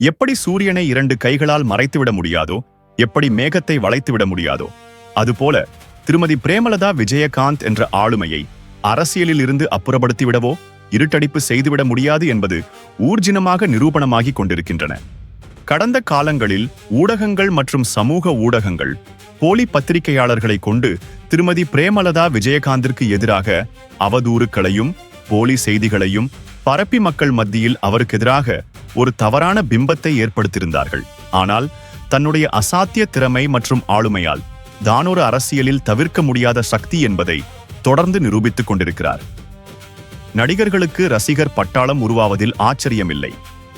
எப்படி சூரியனை 2 கைகளால் மறைத்துவிட முடியாதோ, எப்படி மேகத்தை வளைத்துவிட முடியாதோ, அதுபோல திருமதி பிரேமலதா விஜயகாந்த் என்ற ஆளுமையை அரசியலில் இருந்து அப்புறப்படுத்திவிடவோ இருட்டடிப்பு செய்துவிட முடியாது என்பது ஊர்ஜினமாக நிரூபணமாகிக் கொண்டிருக்கின்றன. கடந்த காலங்களில் ஊடகங்கள் மற்றும் சமூக ஊடகங்கள் போலி பத்திரிகையாளர்களை கொண்டு திருமதி பிரேமலதா விஜயகாந்திற்கு எதிராக அவதூறுகளையும் போலி செய்திகளையும் பரப்பி மக்கள் மத்தியில் அவருக்கு எதிராக ஒரு தவறான பிம்பத்தை ஏற்படுத்தியிருந்தார்கள். ஆனால் தன்னுடைய அசாத்திய திறமை மற்றும் ஆளுமையால் தானொரு அரசியலில் தவிர்க்க முடியாத சக்தி என்பதை தொடர்ந்து நிரூபித்துக் கொண்டிருக்கிறார். நடிகர்களுக்கு ரசிகர் பட்டாளம் உருவாவதில் ஆச்சரியமில்லை,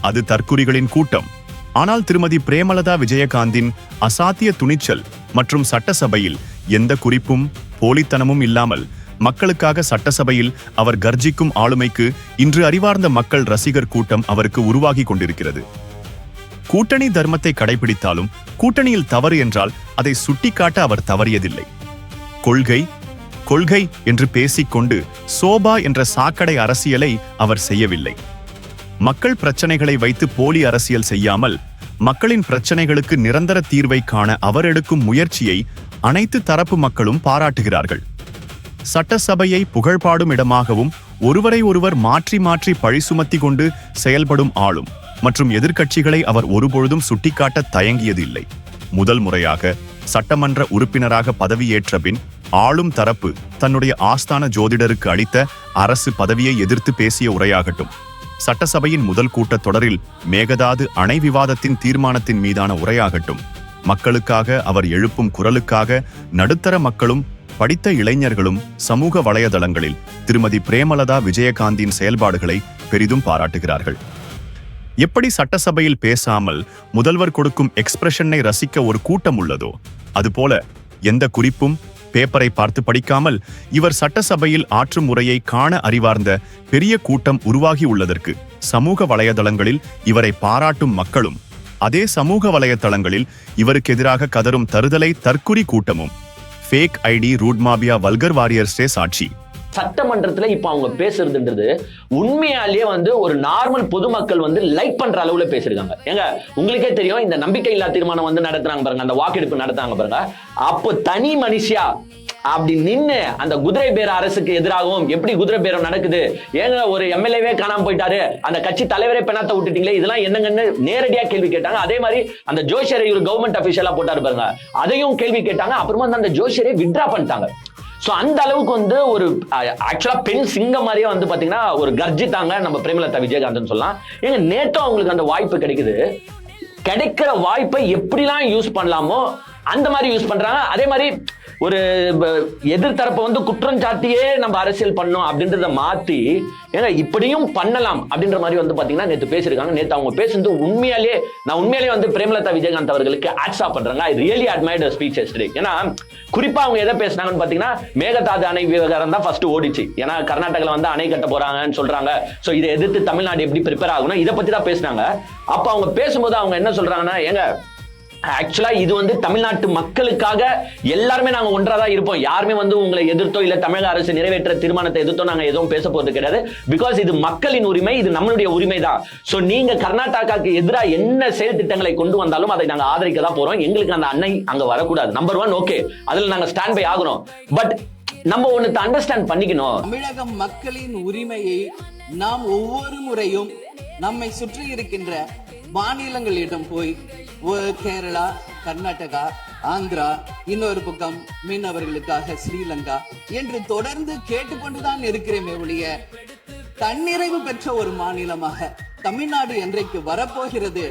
அது தற்குறிகளின் கூட்டம். ஆனால் திருமதி பிரேமலதா விஜயகாந்தின் அசாத்திய துணிச்சல் மற்றும் சட்டசபையில் எந்த குறிப்பும் போலித்தனமும் இல்லாமல் மக்களுக்காக சட்டசபையில் அவர் கர்ஜிக்கும் ஆளுமைக்கு இன்று அறிவார்ந்த மக்கள் ரசிகர் கூட்டம் அவருக்கு உருவாகி கொண்டிருக்கிறது. கூட்டணி தர்மத்தை கடைபிடித்தாலும் கூட்டணியில் தவறு என்றால் அதை சுட்டிக்காட்ட அவர் தவறியதில்லை. கொள்கை கொள்கை என்று பேசிக்கொண்டு சோபா என்ற சாக்கடை அரசியலை அவர் செய்யவில்லை. மக்கள் பிரச்சனைகளை வைத்து போலி அரசியல் செய்யாமல் மக்களின் பிரச்சனைகளுக்கு நிரந்தர தீர்வை காண அவர் எடுக்கும் முயற்சியை அனைத்து தரப்பு மக்களும் பாராட்டுகிறார்கள். சட்டசபையை புகழ்பாடும் இடமாகவும் ஒருவரை ஒருவர் மாற்றி மாற்றி பழி சுமத்தி கொண்டு செயல்படும் ஆளும் மற்றும் எதிர்க்கட்சிகளை அவர் ஒருபொழுதும் சுட்டிக்காட்ட தயங்கியது இல்லை. முதல் முறையாக சட்டமன்ற உறுப்பினராக பதவியேற்ற பின் ஆளும் தரப்பு தன்னுடைய ஆஸ்தான ஜோதிடருக்கு அளித்த அரசு பதவியை எதிர்த்து பேசிய உரையாகட்டும், சட்டசபையின் முதல் கூட்டத் தொடரில் மேகதாது அணை விவாதத்தின் தீர்மானத்தின் மீதான உரையாகட்டும், மக்களுக்காக அவர் எழுப்பும் குரலுக்காக நடுத்தர மக்களும் படித்த இளைஞர்களும் சமூக வலைதளங்களில் திருமதி பிரேமலதா விஜயகாந்தின் செயல்பாடுகளை பெரிதும் பாராட்டுகிறார்கள். எப்படி சட்டசபையில் பேசாமல் முதல்வர் கொடுக்கும் எக்ஸ்பிரஷனை ரசிக்க ஒரு கூட்டம் உள்ளதோ, அதுபோல எந்த குறிப்பும் பேப்பரை பார்த்து படிக்காமல் இவர் சட்டசபையில் ஆற்றும் முறையை காண அறிவார்ந்த பெரிய கூட்டம் உருவாகி உள்ளதற்கு சமூக வலைதளங்களில் இவரை பாராட்டும் மக்களும், அதே சமூக வலைதளங்களில் இவருக்கு எதிராக கதரும் தருதலை தற்குறி கூட்டமும் fake ID route mafia vulgar வாரியர்ஸே சாட்சி. சட்டமன்றத்துல இப்ப அவங்க பேசுறதுன்றது உண்மையாலேயே ஒரு நார்மல் பொதுமக்கள் லைக் பண்ற அளவுல பேசிருக்காங்க. ஏங்க உங்களுக்கே தெரியும், இந்த நம்பிக்கை இல்லா தீர்மானம் நடத்துறாங்க பாருங்க, அந்த வாக்கெடுப்பு நடத்துறாங்க பாருங்க, அப்போ தனி மனுஷியா அப்படி நின்னு அந்த குதிரை பேர அரசுக்கு எதிராகவும் எப்படி குதிரை பேரம் நடக்குது, ஏங்க ஒரு எம்எல்ஏவே காணாம போயிட்டாரு, அந்த கட்சி தலைவரே பெணாத்த விட்டுட்டீங்களே, இதெல்லாம் என்னங்கன்னு நேரடியா கேள்வி கேட்டாங்க. அதே மாதிரி அந்த ஜோஷியரை இவர் கவர்மெண்ட் அபிஷியலா போட்டாரு பாருங்க, அதையும் கேள்வி கேட்டாங்க. அப்புறமா அந்த ஜோஷியரை வித்ட்ரா பண்ணிட்டாங்க. சோ அந்த அளவுக்கு ஒரு ஆக்சுவலா பெண் சிங்கம் மாதிரியே பாத்தீங்கன்னா ஒரு கர்ஜித்தாங்க நம்ம பிரேமலதா விஜயகாந்த் சொல்லலாம். ஏங்க நேற்றும் அவங்களுக்கு அந்த வாய்ப்பு கிடைக்குது, கிடைக்கிற வாய்ப்பை எப்படிலாம் யூஸ் பண்ணலாமோ அந்த மாதிரி யூஸ் பண்றாங்க. அதே மாதிரி ஒரு எதிர்த்தரப்பை குற்றம் சாட்டியே நம்ம அரசியல் பண்ணோம் அப்படின்றத மாத்தி ஏங்க இப்படியும் பண்ணலாம் அப்படின்ற மாதிரி பாத்தீங்கன்னா நேத்து பேசிருக்காங்க. நேத்து அவங்க பேசுறது நான் உண்மையாலே பிரேமலதா விஜயகாந்த் அவர்களுக்கு ஆட்ஸா பண்றாங்க. I really admired her speech yesterday. ஏன்னா குறிப்பா அவங்க எதை பேசினாங்கன்னு பாத்தீங்கன்னா மேகதாது அணை விவகாரம் தான் ஃபர்ஸ்ட் ஓடிச்சு. ஏன்னா கர்நாடகால அணை கட்ட போறாங்கன்னு சொல்றாங்க. சோ இதை எதிர்த்து தமிழ்நாடு எப்படி ப்ரிப்பேர் ஆகணும் இதை பத்தி தான் பேசினாங்க. அப்ப அவங்க பேசும்போது அவங்க என்ன சொல்றாங்கன்னா, ஏங்க ஆக்சுவலா இது தமிழ்நாட்டு மக்களுக்காக எல்லாருமே நாங்க ஒன்றாதான் இருப்போம், யாருமே உங்களை எதிர்த்தோ இல்ல தமிழக அரசு நிறைவேற்ற தீர்மானத்தை எதிர்த்தோ நாங்க எதுவும் பேச போறது கிடையாது. பிகாஸ் இது மக்களின் உரிமை, இது நம்மளுடைய உரிமை தான். சோ நீங்க கர்நாடகாவுக்கு எதிராக என்ன செயல் திட்டங்களை கொண்டு வந்தாலும் அதை நாங்க ஆதரிக்க தான் போறோம். எங்களுக்கு அந்த அணை அங்க வரக்கூடாது. நம்பர் 1 ஓகே, அதுல நாங்க ஸ்டாண்ட் பை ஆகணும். பட் நம்ம ஒன்னு அண்டர்ஸ்டாண்ட் பண்ணிக்கணும், தமிழக மக்களின் உரிமையை நாம் ஒவ்வொரு முறையும் நம்மை சுற்றி இருக்கின்ற மாநிலங்களிடம் போய் கேரளா, கர்நாடகா, ஆந்திரா, இன்னொரு பக்கம் மீனவர்களுக்காக ஸ்ரீலங்கா என்று தொடர்ந்து கேட்டுக்கொண்டுதான் இருக்கிறேமே ஒழிய தன்னிறைவு பெற்ற ஒரு மாநிலமாக தமிழ்நாடு என்றைக்கு வரப்போகிறது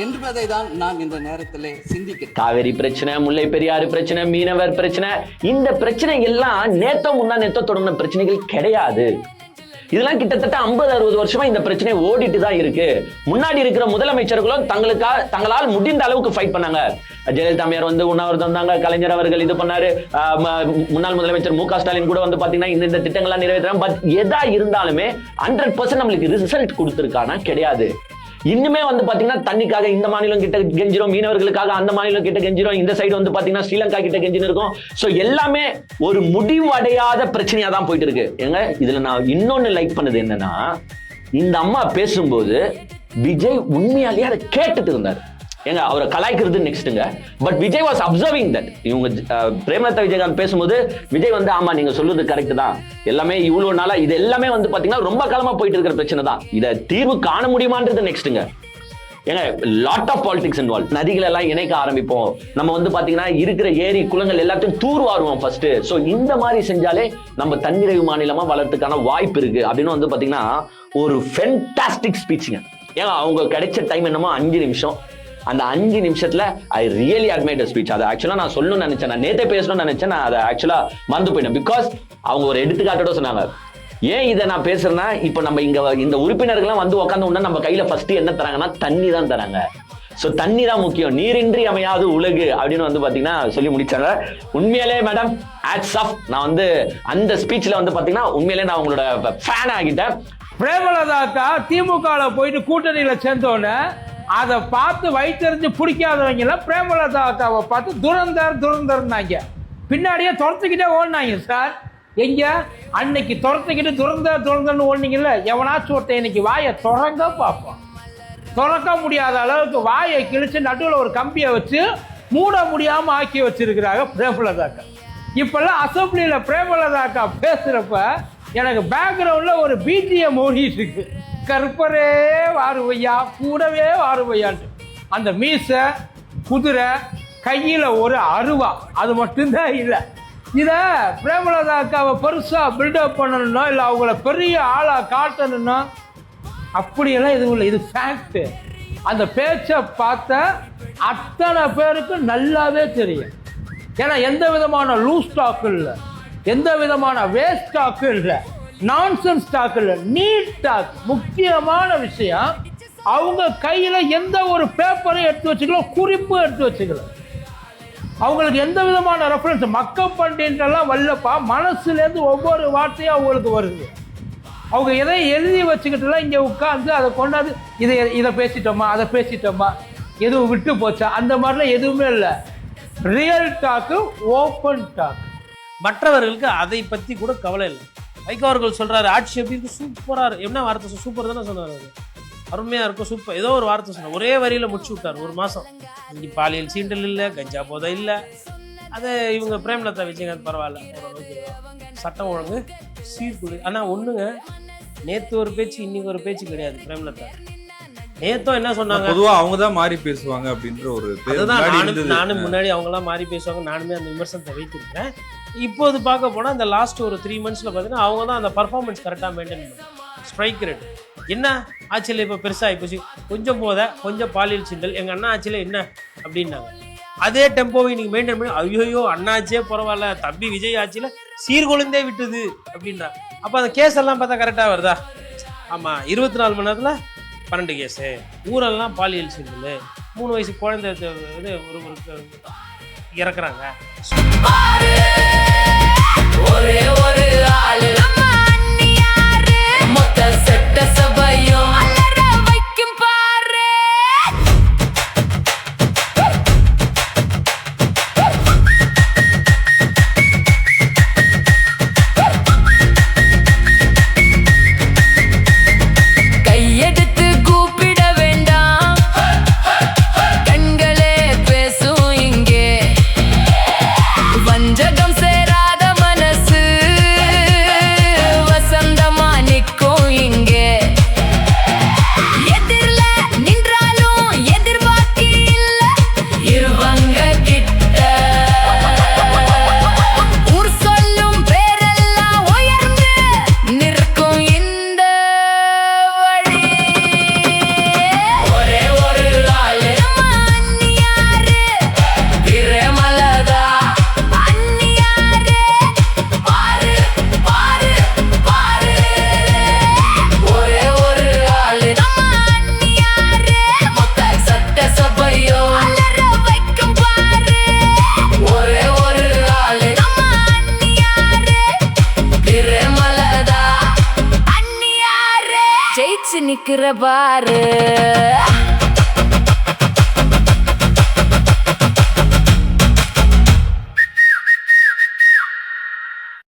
என்பதை தான் நான் இந்த நேரத்தில் சிந்திக்கிறேன். காவிரி பிரச்சனை, முல்லை பெரியாறு பிரச்சனை, மீனவர் பிரச்சனை, இந்த பிரச்சனை எல்லாம் நேத்தோ தொடங்கின பிரச்சனைகள் கிடையாது. இதெல்லாம் கிட்டத்தட்ட 50-60 வருஷமா இந்த பிரச்சனை ஓடிட்டு தான் இருக்கு. முன்னாடி இருக்கிற முதலமைச்சர்களும் தங்களால் முடிந்த அளவுக்கு ஃபைட் பண்ணாங்க. ஜெயலலிதா அம்மையார் உண்ணாவிரதம் இருந்தாங்க, கலைஞர் அவர்கள் இது பண்ணாரு, முன்னாள் முதலமைச்சர் மு க ஸ்டாலின் கூட பாத்தீங்கன்னா இந்த திட்டங்கள்லாம் நிறைவேற்றாங்க. பட் எதா இருந்தாலுமே 100% நம்மளுக்கு ரிசல்ட் கொடுத்திருக்கானா கிடையாது. இன்னுமே பாத்தீங்கன்னா தண்ணிக்காக இந்த மாநிலம் கிட்ட கெஞ்சிரும், மீனவர்களுக்காக அந்த மாநிலம் கிட்ட கெஞ்சிரும், இந்த சைடு பாத்தீங்கன்னா ஸ்ரீலங்கா கிட்ட கெஞ்சின்னு இருக்கும். சோ எல்லாமே ஒரு முடிவடையாத பிரச்சனையா தான் போயிட்டு இருக்கு. ஏங்க இதுல நான் இன்னொன்னு லைக் பண்ணது என்னன்னா, இந்த அம்மா பேசும்போது விஜய் உண்மையாலேயே அதை கேட்டுட்டு இருந்தாரு. ஏங்க அவரை கலாய்க்கிறது நெக்ஸ்ட்டுங்க. But Vijay was observing that. இவங்க பிரேமலதா விஜயகாந்த் பேசும்போது விஜய் வந்து ஆமா நீங்க சொல்றது கரெக்ட் தான், எல்லாமே இவ்வளவு நாளா இது எல்லாமே வந்து பாத்தீங்கன்னா ரொம்ப காலமா போயிட்டு இருக்கிற பிரச்சனை தான், இதை தீர்வு காண முடியுமான்றது நெக்ஸ்ட்டுங்க. ஏங்க லாட் ஆஃப் பாலிடிக்ஸ் இன்வால்வ். நதிகள் எல்லாம் இணைக்க ஆரம்பிப்போம், நம்ம வந்து பாத்தீங்கன்னா இருக்கிற ஏரி குளங்கள் எல்லாத்தையும் தூர்வாருவோம் ஃபர்ஸ்ட். ஸோ இந்த மாதிரி செஞ்சாலே நம்ம தன்னிறைவு மாநிலமா வளர்றதுக்கான வாய்ப்பு இருக்கு அப்படின்னு வந்து பாத்தீங்கன்னா ஒரு ஃபென்டாஸ்டிக் ஸ்பீச்சுங்க. ஏங்க அவங்க கிடைச்ச டைம் என்னமோ 5 நிமிஷம். அந்த 5 நிமிஷத்துல ஐ ரியலி அட்மைட் ஸ்பீச். அதை ஆக்சுவலா நான் சொல்லணும்னு நினைச்சேன், நான் நேத்தே பேசணும்னு நினைச்சேன், நான் அதை ஆக்சுவலா மறந்து போயிட்டேன். பிகாஸ் அவங்க ஒரு எடுத்துக்காட்டோட சொன்னாங்க. ஏன் இதை நான் பேசுறேன்னா, இப்ப நம்ம இங்க இந்த உறுப்பினர்கள்லாம் வந்து உட்காந்து உடனே நம்ம கையில ஃபர்ஸ்ட் என்ன தராங்கன்னா தண்ணி தான் தராங்க. சோ தண்ணி தான் முக்கியம், நீரின்றி அமையாது உலகு அப்படின்னு வந்து பாத்தீங்கன்னா சொல்லி முடிச்சாங்க. உண்மையிலே மேடம் ஹேட்ஸ் ஆஃப். நான் வந்து அந்த ஸ்பீச்ல வந்து பாத்தீங்கன்னா உண்மையிலே நான் உங்களோட ஃபேன் ஆகிட்டேன். பிரேமலதாக்கா திமுகவில் போயிட்டு கூட்டணியில சேர்ந்தோன்னே அதை பார்த்து வயிற்றறிஞ்சு பிடிக்காதவங்க எல்லாம் பிரேமலதா அக்காவை பார்த்து துரந்தர்னாங்க. பின்னாடியே துரத்துக்கிட்டே ஓடினாங்க சார். எங்க அன்னைக்கு துரத்துக்கிட்டு துரந்தர்னு ஓடினீங்கல்ல, எவனாச்சும் ஒருத்தன் இன்னைக்கு வாயை திறங்க பார்ப்போம். திறக்க முடியாத அளவுக்கு வாயை கிழிச்சு நடுவில் ஒரு கம்பியை வச்சு மூட முடியாம ஆக்கி வச்சிருக்கிறாங்க பிரேமலதா அக்கா. இப்பெல்லாம் அசம்பிளியில பிரேமலதா அக்கா பேசுறப்ப எனக்கு பேக்ரவுண்ட்ல ஒரு பிஜிஎம் ஓடிட்டு இருக்கு. கருப்பரே வாருவையா கூடவே வாருவையான்ட்டு. அந்த மீசை, குதிரை, கையில் ஒரு அருவா, அது மட்டும்தான் இல்லை. இதை பிரேமலதா அக்காவை பெருசாக பில்டப் பண்ணணும்னா இல்லை அவங்கள பெரிய ஆளாக காட்டணும்னா அப்படியெல்லாம் எதுவும் இல்லை. இது ஃபேக்ட். அந்த பேச்சை பார்த்த அத்தனை பேருக்கு நல்லாவே தெரியும். ஏன்னா எந்த விதமான லூஸ் ஸ்டாக் இல்லை, எந்த விதமான வேஸ்ட் ஸ்டாக் இல்லை, நான்சென்ஸ் ஸ்டாக் இல்லை, நீட் ஸ்டாக். முக்கியமான விஷயம், அவங்க கையில் எந்த ஒரு பேப்பரையும் எடுத்து வச்சுக்கலாம், குறிப்பும் எடுத்து வச்சுக்கலாம். அவங்களுக்கு எந்த விதமான ரெஃபரன்ஸ் மக்கப் பண்ணிட்டுலாம் வரலப்பா, மனசுலேருந்து ஒவ்வொரு வார்த்தையும் அவங்களுக்கு வருது. அவங்க எதை எழுதி வச்சுக்கிட்டுலாம் இங்கே உட்காந்து அதை கொண்டாந்து இதை பேசிட்டோமா அதை பேசிட்டோமா எதுவும் விட்டு போச்சா அந்த மாதிரிலாம் எதுவுமே இல்லை. Real talk, open talk. மற்றவர்களுக்கு அதை பற்றி கூட கவலை இல்லை. வைகோ அவர்கள் சொல்கிறாரு ஆட்சி எப்படி இருக்கு, சூப்பராக என்ன வார்த்தை, சூப்பர் தானே சொன்னார். அவர் அருமையாக இருக்கும், சூப்பர் ஏதோ ஒரு வார்த்தை சொன்னார். ஒரே வரியில் முடிச்சு விட்டார். 1 மாதம் இங்கே பாலியல் சீண்டல் இல்லை, கஞ்சா போதை இல்லை. அது இவங்க பிரேமலதா விஜயகாந்த் பரவாயில்ல, சட்டம் ஒழுங்கு சீர்குழு. ஆனால் ஒன்றுங்க, நேற்று ஒரு பேச்சு இன்னைக்கு ஒரு பேச்சு கிடையாது. பிரேமலதா நேத்தும் என்ன சொன்னாங்க, பொதுவாக அவங்க தான் மாறி பேசுவாங்க அப்படின்ற ஒரு அதுதான். நானும் முன்னாடி அவங்களாம் மாறி பேசுவாங்க, நானுமே அந்த விமர்சனத்தை வைத்திருக்கேன். இப்போது பார்க்க போனால் இந்த லாஸ்ட் ஒரு 3 மந்த்ஸில் பார்த்தீங்கன்னா அவங்க தான் அந்த பர்ஃபார்மன்ஸ் கரெக்டாக மெயின்டைன் பண்ணுறாங்க. ஸ்ட்ரைக் ரேட் என்ன ஆட்சியில் இப்போ பெருசாக ஆகிப்போச்சு, கொஞ்சம் கொஞ்சம் பாலியல் சிண்டல், எங்கள் அண்ணா ஆட்சியில் என்ன அப்படின்னாங்க. அதே டெம்போவை நீங்கள் மெயின்டைன் பண்ணி ஐயோ அண்ணாச்சியே பரவாயில்ல, தம்பி விஜய் ஆட்சியில் சீர்குலைந்தே விட்டுது அப்படின்றாங்க. அப்போ அந்த கேஸ் எல்லாம் பார்த்தா கரெக்டாக வருதா? ஆமாம், 24 மணி நேரத்தில் 12 கேஸு, ஊரெல்லாம் பாலியல் சிண்டல், 3 வயசு குழந்தை இது ஒரு இறக்குறாங்க. ஒரே ஒரு ஆளு மொத்த செட்ட சபையும் வைக்கும் பாரு. கையெடுத்து கூப்பிட வேண்டாம், கண்களே பேசும் இங்கே. வஞ்சகம் சேராத மனசு வசந்தமா நிற்கும் இங்கே. எதிரில நின்றாலும் எதிர்பார்க்கி இல்ல இருவங்க கிட்ட. ஊர் சொல்லும் பேரெல்லாம் உயர்ந்து நிற்கும் இந்த வழி. ஒரே ஒரு ஆளு அந்நியாரு பிரேமலதா. அந்நியாரு பாரு பாரு பாரு. ஒரே ஒரு ஆளு அந்நியாரு மொத்த சட்ட சபையோ அலற வைக்கும் பாரு. ஒரே ஒரு ஆளு அந்நியாரு பிரேமலதா. அந்நியாரு ஜெயிச்சு நிக்கிற பாரு.